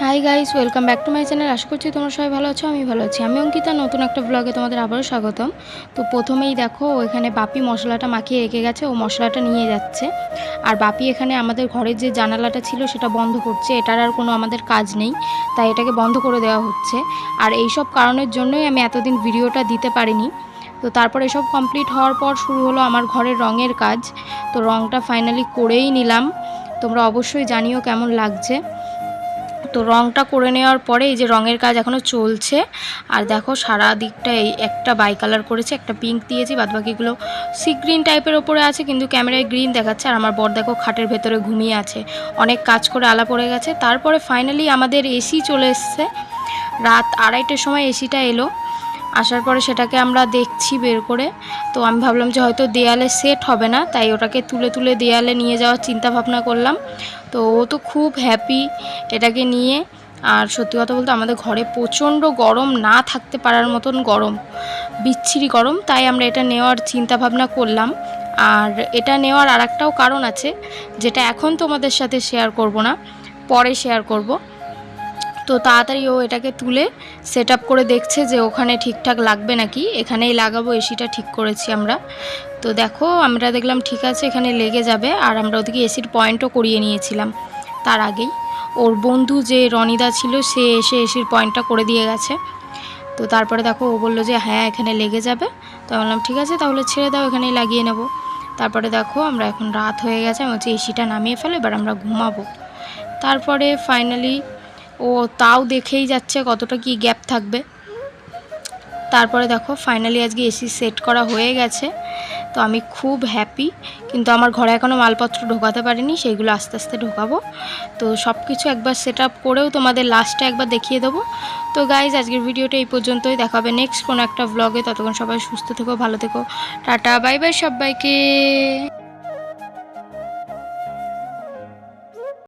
High guys, welcome back to my channel. আশা করছি তোমরা সবাই ভালো আছো। আমি ভালো আছি। আমি অঙ্কিতা, নতুন একটা ব্লগে তোমাদের আবারও স্বাগতম। তো প্রথমেই দেখো এখানে বাপি মশলাটা মাখিয়ে রেখে গেছে, ও মশলাটা নিয়ে যাচ্ছে। আর বাপি এখানে আমাদের ঘরের যে জানালাটা ছিল সেটা বন্ধ করছে। এটার আর কোনো আমাদের কাজ নেই, তাই এটাকে বন্ধ করে দেওয়া হচ্ছে। আর এই সব কারণের জন্যই আমি এতদিন ভিডিওটা দিতে পারিনি। তো তারপর এসব কমপ্লিট হওয়ার পর শুরু হলো আমার ঘরের রঙের কাজ। তো রঙটা ফাইনালি করেই নিলাম। তোমরা অবশ্যই জানিও কেমন লাগছে। তো রঙটা করে নেওয়ার পরে এই যে রঙের কাজ এখনও চলছে। আর দেখো সারা দিকটা এই একটা বাই কালার করেছে, একটা পিঙ্ক দিয়েছি, বাদবাকিগুলো সি গ্রিন টাইপের ওপরে আছে, কিন্তু ক্যামেরায় গ্রিন দেখাচ্ছে। আর আমার বর দেখো খাটের ভেতরে ঘুমিয়ে আছে, অনেক কাজ করে আলা পড়ে গেছে। তারপরে ফাইনালি আমাদের এসি চলে এসছে। রাত 2:30টার সময় এসিটা এলো। আসার পরে সেটাকে আমরা দেখছি বের করে। তো আমি ভাবলাম যে হয়তো দেয়ালে সেট হবে না, তাই ওটাকে তুলে তুলে দেয়ালে নিয়ে যাওয়ার চিন্তা ভাবনা করলাম। তো ও তো খুব হ্যাপি এটাকে নিয়ে। আর সত্যি কথা বলতে আমাদের ঘরে প্রচণ্ড গরম, না থাকতে পারার মতন গরম, বিচ্ছিরি গরম। তাই আমরা এটা নেওয়ার চিন্তা ভাবনা করলাম। আর এটা নেওয়ার আরেকটাও কারণ আছে, যেটা এখন তোমাদের সাথে শেয়ার করব না, পরে শেয়ার করব। তো তাড়াতাড়ি ও এটাকে তুলে সেট আপ করে দেখছে যে ওখানে ঠিকঠাক লাগবে নাকি। এখানেই লাগাবো, এসিটা ঠিক করেছি আমরা। তো দেখো আমরা দেখলাম ঠিক আছে, এখানে লেগে যাবে। আর আমরা ওদিকে এসির পয়েন্টও করিয়ে নিয়েছিলাম তার আগেই। ওর বন্ধু যে রনিদা ছিল সে এসে এসির পয়েন্টটা করে দিয়ে গেছে। তো তারপরে দেখো ও বললো যে হ্যাঁ এখানে লেগে যাবে। তো আমি বললাম ঠিক আছে তাহলে ছেড়ে দাও, এখানেই লাগিয়ে নেব। তারপরে দেখো আমরা এখন রাত হয়ে গেছে, আমি হচ্ছে এসিটা নামিয়ে ফেলো, এবার আমরা ঘুমাবো। তারপরে ফাইনালি ও তাও দেখেই যাচ্ছে কতটা কি গ্যাপ থাকবে। তারপরে দেখো ফাইনালি আজকে এসি সেট করা হয়ে গেছে। তো আমি খুব হ্যাপি, কিন্তু আমার ঘরে এখনও মালপত্র ঢোকাতে পারিনি, সেইগুলো আস্তে আস্তে ঢোকাবো। তো সব কিছু একবার সেট আপ করেও তোমাদের লাস্টে একবার দেখিয়ে দেবো। তো গাইজ আজকের ভিডিওটা এই পর্যন্তই, দেখা হবে নেক্সট কোনো একটা ব্লগে। ততক্ষণ সবাই সুস্থ থেকো, ভালো থেকো, টাটা বাই বাই সবাইকে।